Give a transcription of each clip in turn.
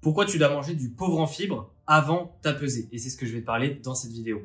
pourquoi tu dois manger du pauvre en fibres avant ta pesée. Et c'est ce que je vais te parler dans cette vidéo.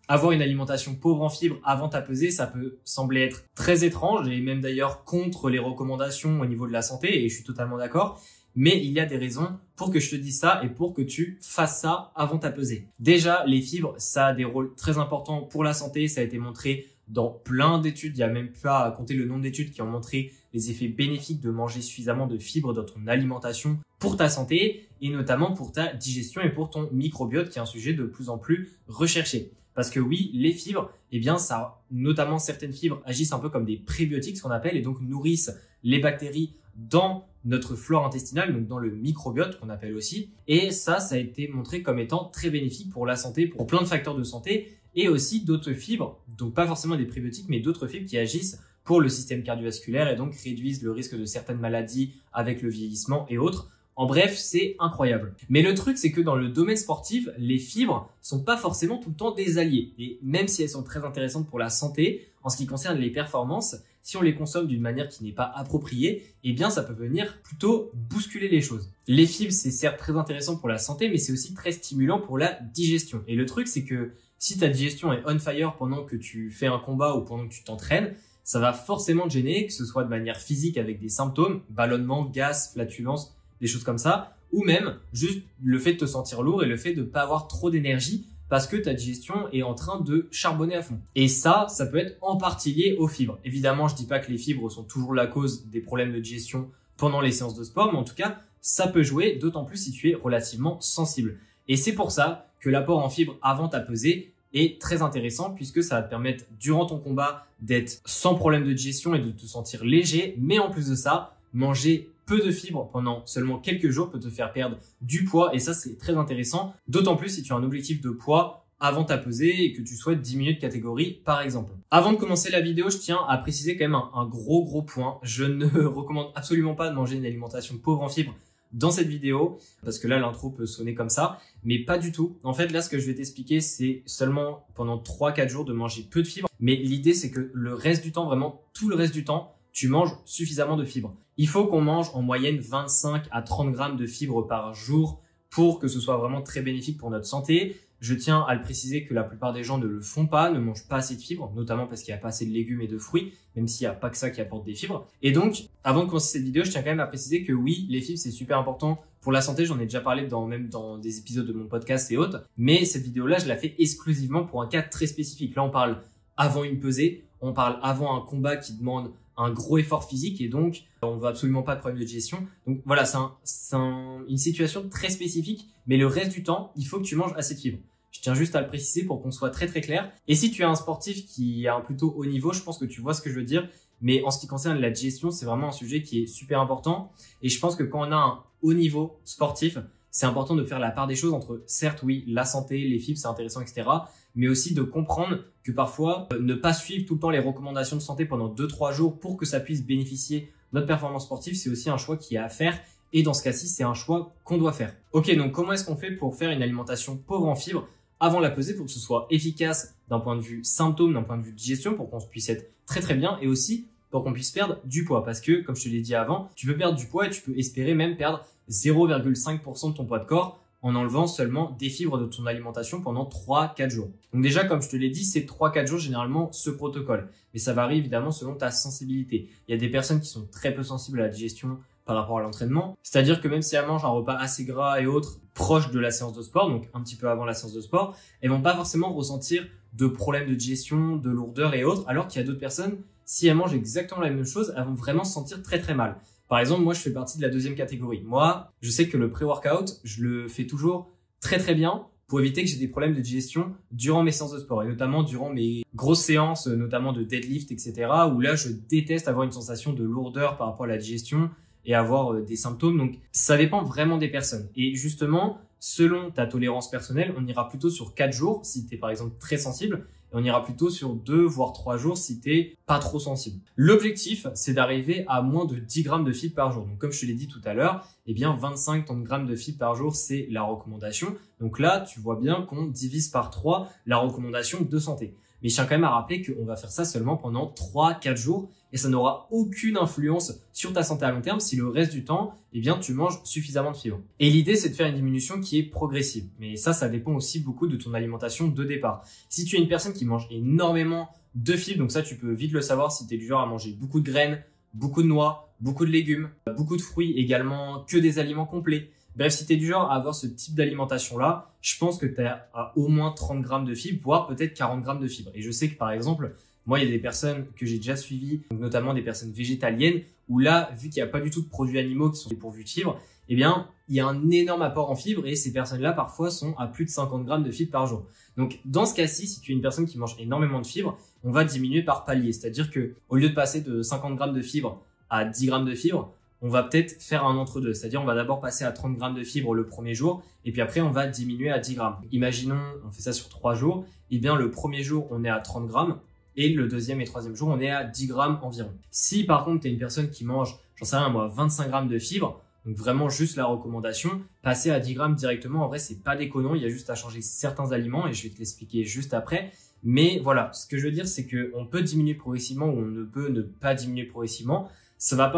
Avoir une alimentation pauvre en fibres avant ta pesée, ça peut sembler être très étrange et même d'ailleurs contre les recommandations au niveau de la santé, et je suis totalement d'accord. Mais il y a des raisons pour que je te dise ça et pour que tu fasses ça avant ta pesée. Déjà, les fibres, ça a des rôles très importants pour la santé. Ça a été montré dans plein d'études. Il n'y a même pas à compter le nombre d'études qui ont montré les effets bénéfiques de manger suffisamment de fibres dans ton alimentation pour ta santé et notamment pour ta digestion et pour ton microbiote qui est un sujet de plus en plus recherché. Parce que oui, les fibres, eh bien, ça, notamment certaines fibres agissent un peu comme des prébiotiques, ce qu'on appelle, et donc nourrissent les bactéries dans notre flore intestinale, donc dans le microbiote qu'on appelle aussi. Et ça a été montré comme étant très bénéfique pour la santé, pour plein de facteurs de santé, et aussi d'autres fibres, donc pas forcément des prébiotiques, mais d'autres fibres qui agissent pour le système cardiovasculaire et donc réduisent le risque de certaines maladies avec le vieillissement et autres. En bref, c'est incroyable. Mais le truc, c'est que dans le domaine sportif, les fibres sont pas forcément tout le temps des alliés. Et même si elles sont très intéressantes pour la santé, en ce qui concerne les performances, si on les consomme d'une manière qui n'est pas appropriée, eh bien, ça peut venir plutôt bousculer les choses. Les fibres, c'est certes très intéressant pour la santé, mais c'est aussi très stimulant pour la digestion. Et le truc, c'est que si ta digestion est on fire pendant que tu fais un combat ou pendant que tu t'entraînes, ça va forcément te gêner, que ce soit de manière physique avec des symptômes, ballonnement, gaz, flatulence, des choses comme ça, ou même juste le fait de te sentir lourd et le fait de ne pas avoir trop d'énergie parce que ta digestion est en train de charbonner à fond. Et ça peut être en partie lié aux fibres. Évidemment, je dis pas que les fibres sont toujours la cause des problèmes de digestion pendant les séances de sport, mais en tout cas, ça peut jouer, d'autant plus si tu es relativement sensible. Et c'est pour ça que l'apport en fibres avant ta pesée est très intéressant puisque ça va te permettre, durant ton combat, d'être sans problème de digestion et de te sentir léger, mais en plus de ça, manger peu de fibres pendant seulement quelques jours peut te faire perdre du poids et ça c'est très intéressant, d'autant plus si tu as un objectif de poids avant ta pesée et que tu souhaites diminuer de catégorie par exemple. Avant de commencer la vidéo, je tiens à préciser quand même un gros point. Je ne recommande absolument pas de manger une alimentation pauvre en fibres dans cette vidéo parce que là l'intro peut sonner comme ça, mais pas du tout. En fait là ce que je vais t'expliquer c'est seulement pendant 3-4 jours de manger peu de fibres, mais l'idée c'est que le reste du temps, vraiment tout le reste du temps, tu manges suffisamment de fibres. Il faut qu'on mange en moyenne 25 à 30 grammes de fibres par jour pour que ce soit vraiment très bénéfique pour notre santé. Je tiens à le préciser que la plupart des gens ne le font pas, ne mangent pas assez de fibres, notamment parce qu'il n'y a pas assez de légumes et de fruits, même s'il n'y a pas que ça qui apporte des fibres. Et donc, avant de commencer cette vidéo, je tiens quand même à préciser que oui, les fibres, c'est super important pour la santé. J'en ai déjà parlé même dans des épisodes de mon podcast et autres. Mais cette vidéo-là, je la fais exclusivement pour un cas très spécifique. Là, on parle avant une pesée, on parle avant un combat qui demande un gros effort physique et donc on veut absolument pas de problème de digestion. Donc voilà, c'est une situation très spécifique, mais le reste du temps, il faut que tu manges assez de fibres. Je tiens juste à le préciser pour qu'on soit très clair. Et si tu es un sportif qui a un plutôt haut niveau, je pense que tu vois ce que je veux dire. Mais en ce qui concerne la digestion, c'est vraiment un sujet qui est super important. Et je pense que quand on a un haut niveau sportif, c'est important de faire la part des choses entre, certes, oui, la santé, les fibres, c'est intéressant, etc. Mais aussi de comprendre que parfois, ne pas suivre tout le temps les recommandations de santé pendant 2-3 jours pour que ça puisse bénéficier notre performance sportive, c'est aussi un choix qui est à faire. Et dans ce cas-ci, c'est un choix qu'on doit faire. Ok, donc comment est-ce qu'on fait pour faire une alimentation pauvre en fibres avant la pesée pour que ce soit efficace d'un point de vue symptôme, d'un point de vue digestion, pour qu'on puisse être très bien et aussi pour qu'on puisse perdre du poids. Parce que, comme je te l'ai dit avant, tu peux perdre du poids et tu peux espérer même perdre 0,5% de ton poids de corps en enlevant seulement des fibres de ton alimentation pendant 3-4 jours. Donc déjà, comme je te l'ai dit, c'est 3-4 jours généralement ce protocole. Mais ça varie évidemment selon ta sensibilité. Il y a des personnes qui sont très peu sensibles à la digestion par rapport à l'entraînement. C'est-à-dire que même si elles mangent un repas assez gras et autres proche de la séance de sport, donc un petit peu avant la séance de sport, elles vont pas forcément ressentir de problèmes de digestion, de lourdeur et autres, alors qu'il y a d'autres personnes, si elles mangent exactement la même chose, elles vont vraiment se sentir très mal. Par exemple, moi, je fais partie de la deuxième catégorie. Moi, je sais que le pré-workout, je le fais toujours très bien pour éviter que j'ai des problèmes de digestion durant mes séances de sport et notamment durant mes grosses séances, notamment de deadlift, etc. où là, je déteste avoir une sensation de lourdeur par rapport à la digestion et avoir des symptômes. Donc, ça dépend vraiment des personnes. Et justement, selon ta tolérance personnelle, on ira plutôt sur 4 jours si tu es par exemple très sensible. Et on ira plutôt sur 2 voire 3 jours si t'es pas trop sensible. L'objectif, c'est d'arriver à moins de 10 grammes de fibres par jour. Donc, comme je te l'ai dit tout à l'heure, eh bien, 25-30 grammes de fibres par jour, c'est la recommandation. Donc là, tu vois bien qu'on divise par 3 la recommandation de santé. Mais je tiens quand même à rappeler qu'on va faire ça seulement pendant 3-4 jours et ça n'aura aucune influence sur ta santé à long terme si le reste du temps, eh bien, tu manges suffisamment de fibres. Et l'idée, c'est de faire une diminution qui est progressive. Mais ça dépend aussi beaucoup de ton alimentation de départ. Si tu es une personne qui mange énormément de fibres, donc ça, tu peux vite le savoir si tu es du genre à manger beaucoup de graines, beaucoup de noix, beaucoup de légumes, beaucoup de fruits également, que des aliments complets. Bref, si tu es du genre à avoir ce type d'alimentation-là, je pense que tu as à au moins 30 grammes de fibres, voire peut-être 40 grammes de fibres. Et je sais que par exemple, moi, il y a des personnes que j'ai déjà suivies, notamment des personnes végétaliennes, où là, vu qu'il n'y a pas du tout de produits animaux qui sont dépourvus de fibres, eh bien, il y a un énorme apport en fibres et ces personnes-là, parfois, sont à plus de 50 grammes de fibres par jour. Donc, dans ce cas-ci, si tu es une personne qui mange énormément de fibres, on va diminuer par palier. C'est-à-dire que, au lieu de passer de 50 grammes de fibres à 10 grammes de fibres, on va peut-être faire un entre-deux. C'est-à-dire, on va d'abord passer à 30 grammes de fibres le premier jour, et puis après, on va diminuer à 10 grammes. Imaginons, on fait ça sur 3 jours, eh bien, le premier jour, on est à 30 grammes, et le deuxième et troisième jour, on est à 10 grammes environ. Si, par contre, tu es une personne qui mange, j'en sais rien, moi, 25 grammes de fibres, donc vraiment juste la recommandation, passer à 10 grammes directement, en vrai, c'est pas déconnant, il y a juste à changer certains aliments, et je vais te l'expliquer juste après. Mais voilà, ce que je veux dire, c'est qu'on peut diminuer progressivement ou on ne peut ne pas diminuer progressivement. Ça va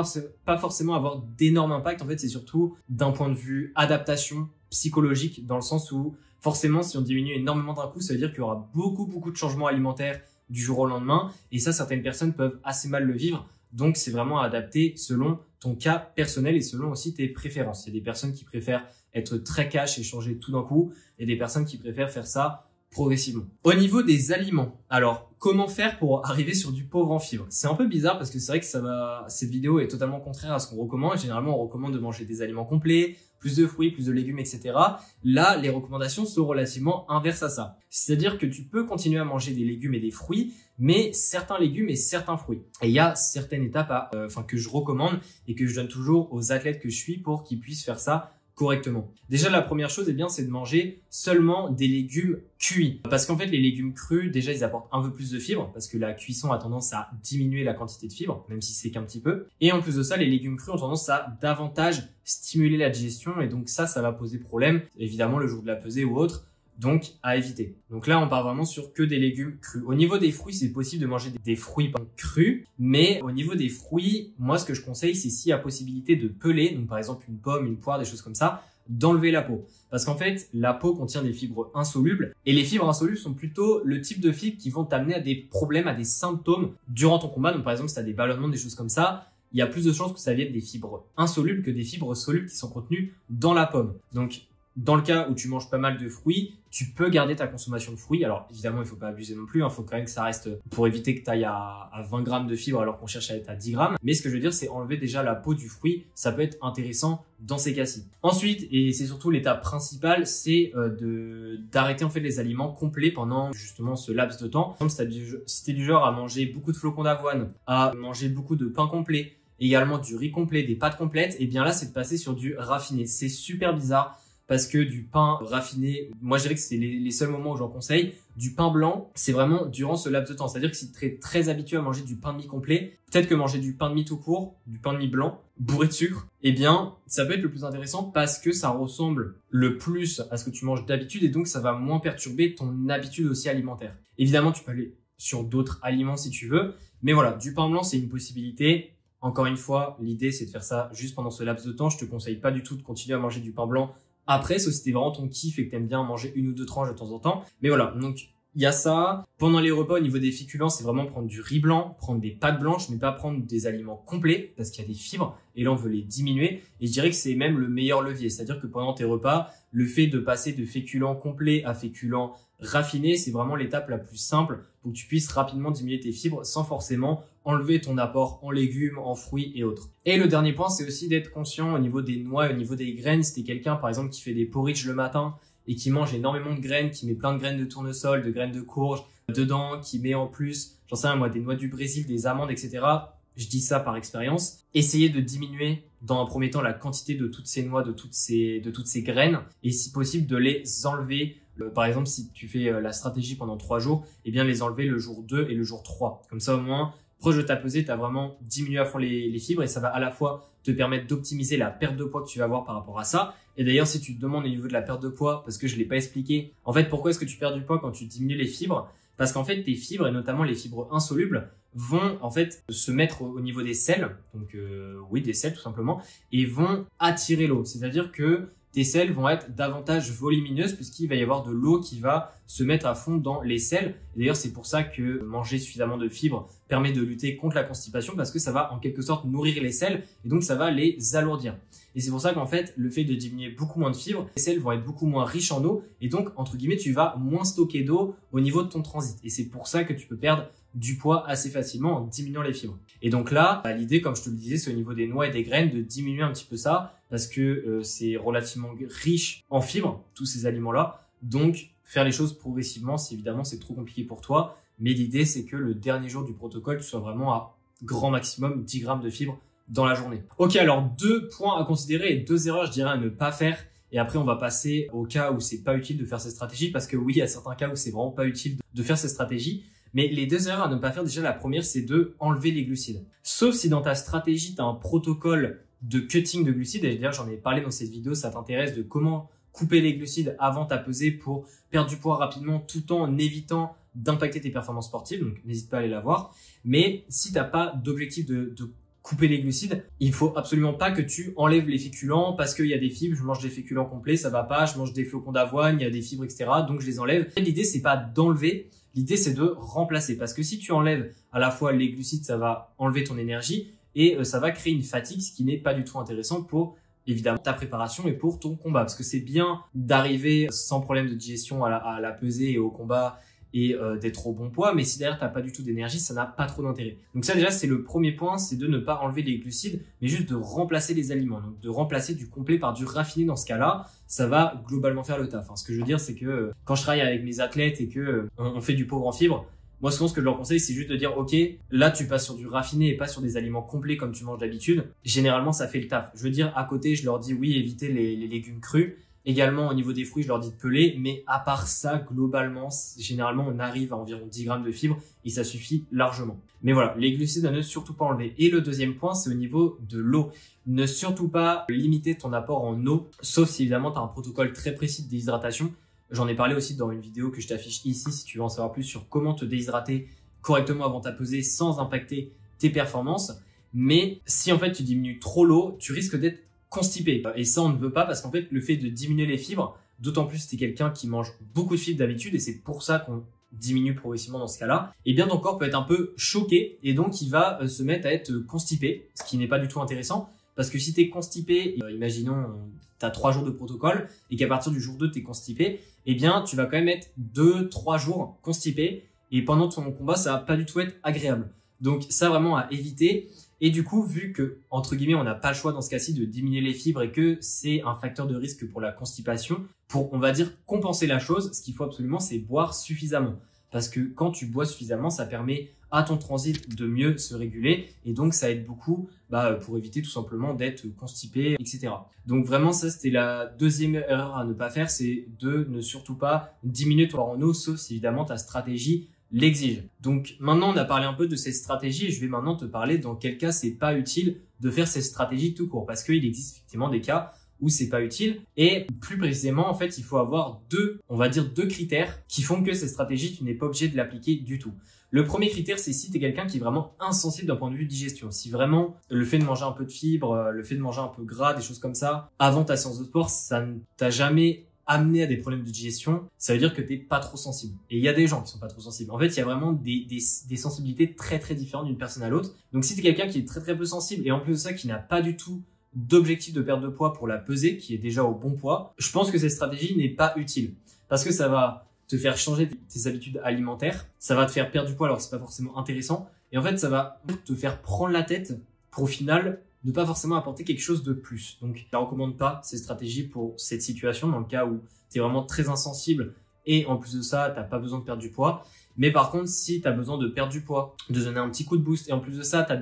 pas forcément avoir d'énormes impacts. En fait, c'est surtout d'un point de vue adaptation psychologique, dans le sens où forcément, si on diminue énormément d'un coup, ça veut dire qu'il y aura beaucoup de changements alimentaires du jour au lendemain. Et ça, certaines personnes peuvent assez mal le vivre. Donc, c'est vraiment adapté selon ton cas personnel et selon aussi tes préférences. Il y a des personnes qui préfèrent être très cash et changer tout d'un coup. Et des personnes qui préfèrent faire ça progressivement. Au niveau des aliments, alors comment faire pour arriver sur du pauvre en fibres? C'est un peu bizarre parce que c'est vrai que cette vidéo est totalement contraire à ce qu'on recommande. Généralement, on recommande de manger des aliments complets, plus de fruits, plus de légumes, etc. Là, les recommandations sont relativement inverses à ça. C'est-à-dire que tu peux continuer à manger des légumes et des fruits, mais certains légumes et certains fruits. Et il y a certaines étapes que je recommande et que je donne toujours aux athlètes que je suis pour qu'ils puissent faire ça correctement. Déjà, la première chose, c'est de manger seulement des légumes cuits. Parce qu'en fait, les légumes crus, déjà, ils apportent un peu plus de fibres parce que la cuisson a tendance à diminuer la quantité de fibres, même si c'est qu'un petit peu. Et en plus de ça, les légumes crus ont tendance à davantage stimuler la digestion et donc ça va poser problème, évidemment, le jour de la pesée ou autre. Donc, à éviter. Donc là, on part vraiment sur que des légumes crus. Au niveau des fruits, c'est possible de manger des fruits crus, mais au niveau des fruits, moi, ce que je conseille, c'est s'il y a possibilité de peler, donc par exemple une pomme, une poire, des choses comme ça, d'enlever la peau. Parce qu'en fait, la peau contient des fibres insolubles, et les fibres insolubles sont plutôt le type de fibres qui vont t'amener à des problèmes, à des symptômes durant ton combat. Donc par exemple, si tu as des ballonnements, des choses comme ça, il y a plus de chances que ça vienne des fibres insolubles que des fibres solubles qui sont contenues dans la pomme. Donc, dans le cas où tu manges pas mal de fruits, tu peux garder ta consommation de fruits. Alors évidemment, il faut pas abuser non plus. Il faut quand même que ça reste pour éviter que tu ailles à 20 grammes de fibres alors qu'on cherche à être à 10 grammes. Mais ce que je veux dire, c'est enlever déjà la peau du fruit. Ça peut être intéressant dans ces cas-ci. Ensuite, et c'est surtout l'étape principale, c'est d'arrêter en fait les aliments complets pendant justement ce laps de temps. Comme si t'es du genre à manger beaucoup de flocons d'avoine, à manger beaucoup de pain complet, également du riz complet, des pâtes complètes, et bien là, c'est de passer sur du raffiné. C'est super bizarre. Parce que du pain raffiné, moi je dirais que c'est les seuls moments où j'en conseille. Du pain blanc, c'est vraiment durant ce laps de temps. C'est-à-dire que si tu es très habitué à manger du pain de mie complet, peut-être que manger du pain de mie tout court, du pain de mie blanc, bourré de sucre, eh bien, ça peut être le plus intéressant parce que ça ressemble le plus à ce que tu manges d'habitude et donc ça va moins perturber ton habitude aussi alimentaire. Évidemment, tu peux aller sur d'autres aliments si tu veux, mais voilà, du pain blanc, c'est une possibilité. Encore une fois, l'idée, c'est de faire ça juste pendant ce laps de temps. Je te conseille pas du tout de continuer à manger du pain blanc après, sauf si c'était vraiment ton kiff et que t'aimes bien manger une ou deux tranches de temps en temps. Mais voilà, donc il y a ça. Pendant les repas, au niveau des féculents, c'est vraiment prendre du riz blanc, prendre des pâtes blanches, mais pas prendre des aliments complets parce qu'il y a des fibres et là on veut les diminuer. Et je dirais que c'est même le meilleur levier, c'est-à-dire que pendant tes repas, le fait de passer de féculents complets à féculents raffinés, c'est vraiment l'étape la plus simple pour que tu puisses rapidement diminuer tes fibres sans forcément enlever ton apport en légumes, en fruits et autres. Et le dernier point, c'est aussi d'être conscient au niveau des noix et au niveau des graines. Si t'es quelqu'un, par exemple, qui fait des porridge le matin et qui mange énormément de graines, qui met plein de graines de tournesol, de graines de courge dedans, qui met en plus, j'en sais rien moi, des noix du Brésil, des amandes, etc. Je dis ça par expérience. Essayez de diminuer dans un premier temps la quantité de toutes ces noix, de toutes ces graines et si possible de les enlever. Par exemple, si tu fais la stratégie pendant 3 jours, eh bien les enlever le jour 2 et le jour 3. Comme ça au moins, proche de ta pesée, tu as vraiment diminué à fond les fibres et ça va à la fois te permettre d'optimiser la perte de poids que tu vas avoir par rapport à ça. Et d'ailleurs, si tu te demandes au niveau de la perte de poids, parce que je l'ai pas expliqué, en fait, pourquoi est-ce que tu perds du poids quand tu diminues les fibres? Parce qu'en fait, tes fibres, et notamment les fibres insolubles, vont en fait se mettre au niveau des selles, donc oui, des selles tout simplement, et vont attirer l'eau. C'est-à-dire que tes selles vont être davantage volumineuses puisqu'il va y avoir de l'eau qui va se mettre à fond dans les selles. Et d'ailleurs, c'est pour ça que manger suffisamment de fibres permet de lutter contre la constipation parce que ça va en quelque sorte nourrir les selles et donc ça va les alourdir. Et c'est pour ça qu'en fait, le fait de diminuer beaucoup moins de fibres, les selles vont être beaucoup moins riches en eau et donc, entre guillemets, tu vas moins stocker d'eau au niveau de ton transit. Et c'est pour ça que tu peux perdre du poids assez facilement en diminuant les fibres. Et donc là, l'idée, comme je te le disais, c'est au niveau des noix et des graines de diminuer un petit peu ça parce que c'est relativement riche en fibres, tous ces aliments-là. Donc, faire les choses progressivement, si évidemment c'est trop compliqué pour toi. Mais l'idée, c'est que le dernier jour du protocole, tu sois vraiment à grand maximum 10 grammes de fibres dans la journée. Ok, alors 2 points à considérer et 2 erreurs, je dirais, à ne pas faire. Et après, on va passer au cas où c'est pas utile de faire ces stratégies parce que oui, il y a certains cas où c'est vraiment pas utile de faire ces stratégies. Mais les 2 erreurs à ne pas faire, déjà la première, c'est de enlever les glucides. Sauf si dans ta stratégie, tu as un protocole de cutting de glucides. Et d'ailleurs, j'en ai parlé dans cette vidéo, ça t'intéresse de comment couper les glucides avant ta pesée pour perdre du poids rapidement tout en évitant d'impacter tes performances sportives. Donc, n'hésite pas à aller la voir. Mais si tu n'as pas d'objectif de couper les glucides, il faut absolument pas que tu enlèves les féculents parce qu'il y a des fibres, je mange des féculents complets, ça va pas, je mange des flocons d'avoine, il y a des fibres, etc. Donc je les enlève. L'idée, c'est pas d'enlever, l'idée c'est de remplacer. Parce que si tu enlèves à la fois les glucides, ça va enlever ton énergie et ça va créer une fatigue, ce qui n'est pas du tout intéressant pour évidemment ta préparation et pour ton combat. Parce que c'est bien d'arriver sans problème de digestion à la pesée et au combat et d'être au bon poids, mais si derrière t'as pas du tout d'énergie, ça n'a pas trop d'intérêt. Donc ça déjà c'est le premier point, c'est de ne pas enlever les glucides, mais juste de remplacer les aliments, donc de remplacer du complet par du raffiné. Dans ce cas-là, ça va globalement faire le taf. Enfin, ce que je veux dire, c'est que quand je travaille avec mes athlètes et que on fait du pauvre en fibres, moi souvent ce que je leur conseille, c'est juste de dire ok, là tu passes sur du raffiné et pas sur des aliments complets comme tu manges d'habitude. Généralement ça fait le taf. Je veux dire, à côté je leur dis oui, évitez les légumes crus. Également, au niveau des fruits, je leur dis de peler, mais à part ça, globalement, généralement, on arrive à environ 10 grammes de fibres et ça suffit largement. Mais voilà, les glucides à ne surtout pas enlever. Et le deuxième point, c'est au niveau de l'eau. Ne surtout pas limiter ton apport en eau, sauf si évidemment, tu as un protocole très précis de déshydratation. J'en ai parlé aussi dans une vidéo que je t'affiche ici si tu veux en savoir plus sur comment te déshydrater correctement avant ta pesée sans impacter tes performances. Mais si en fait tu diminues trop l'eau, tu risques d'être constipé. Et ça, on ne veut pas parce qu'en fait, le fait de diminuer les fibres, d'autant plus si tu es quelqu'un qui mange beaucoup de fibres d'habitude, et c'est pour ça qu'on diminue progressivement dans ce cas-là, et bien ton corps peut être un peu choqué et donc il va se mettre à être constipé, ce qui n'est pas du tout intéressant parce que si tu es constipé, imaginons tu as 3 jours de protocole et qu'à partir du jour 2 tu es constipé, eh bien tu vas quand même être 2-3 jours constipé et pendant ton combat, ça va pas du tout être agréable. Donc ça vraiment à éviter. Et du coup, vu que, entre guillemets, on n'a pas le choix dans ce cas-ci de diminuer les fibres et que c'est un facteur de risque pour la constipation, pour, on va dire, compenser la chose, ce qu'il faut absolument, c'est boire suffisamment. Parce que quand tu bois suffisamment, ça permet à ton transit de mieux se réguler et donc ça aide beaucoup pour éviter tout simplement d'être constipé, etc. Donc vraiment, ça, c'était la deuxième erreur à ne pas faire, c'est de ne surtout pas diminuer ton apport en eau, sauf si évidemment ta stratégie l'exige. Donc maintenant on a parlé un peu de ces stratégies et je vais maintenant te parler dans quel cas c'est pas utile de faire ces stratégies tout court parce qu'il existe effectivement des cas où c'est pas utile et plus précisément en fait il faut avoir deux critères qui font que ces stratégies tu n'es pas obligé de l'appliquer du tout. Le premier critère c'est si tu es quelqu'un qui est vraiment insensible d'un point de vue digestion. Si vraiment le fait de manger un peu de fibres, le fait de manger un peu gras, des choses comme ça avant ta séance de sport, ça ne t'a jamais amené à des problèmes de digestion, ça veut dire que t'es pas trop sensible. Et il y a des gens qui sont pas trop sensibles. En fait, il y a vraiment des sensibilités très très différentes d'une personne à l'autre. Donc si t'es quelqu'un qui est très très peu sensible et en plus de ça qui n'a pas du tout d'objectif de perte de poids pour la pesée, qui est déjà au bon poids, je pense que cette stratégie n'est pas utile. Parce que ça va te faire changer tes habitudes alimentaires, ça va te faire perdre du poids alors que c'est pas forcément intéressant. Et en fait, ça va te faire prendre la tête pour au final ne pas forcément apporter quelque chose de plus. Donc, je ne recommande pas ces stratégies pour cette situation, dans le cas où tu es vraiment très insensible et en plus de ça, tu n'as pas besoin de perdre du poids. Mais par contre, si tu as besoin de perdre du poids, de donner un petit coup de boost et en plus de ça, tu as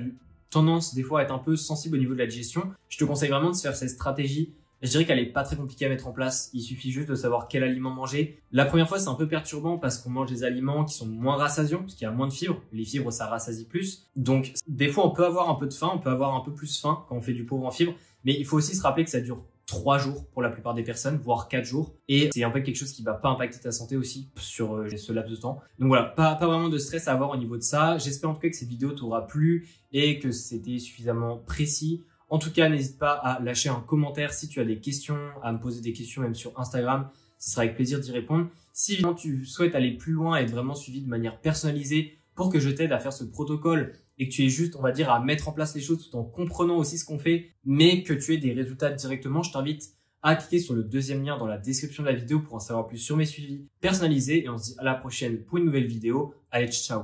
tendance des fois à être un peu sensible au niveau de la digestion, je te conseille vraiment de se faire cette stratégie. Je dirais qu'elle est pas très compliquée à mettre en place. Il suffit juste de savoir quel aliment manger. La première fois, c'est un peu perturbant parce qu'on mange des aliments qui sont moins rassasiants, parce qu'il y a moins de fibres. Les fibres, ça rassasie plus. Donc, des fois, on peut avoir un peu de faim, on peut avoir un peu plus faim quand on fait du pauvre en fibres. Mais il faut aussi se rappeler que ça dure 3 jours pour la plupart des personnes, voire 4 jours. Et c'est en fait quelque chose qui va pas impacter ta santé aussi sur ce laps de temps. Donc voilà, pas vraiment de stress à avoir au niveau de ça. J'espère en tout cas que cette vidéo t'aura plu et que c'était suffisamment précis. En tout cas, n'hésite pas à lâcher un commentaire si tu as des questions, à me poser des questions même sur Instagram. Ce sera avec plaisir d'y répondre. Si évidemment tu souhaites aller plus loin et être vraiment suivi de manière personnalisée pour que je t'aide à faire ce protocole et que tu aies juste, on va dire, à mettre en place les choses tout en comprenant aussi ce qu'on fait, mais que tu aies des résultats directement, je t'invite à cliquer sur le deuxième lien dans la description de la vidéo pour en savoir plus sur mes suivis personnalisés. Et on se dit à la prochaine pour une nouvelle vidéo. Allez, ciao!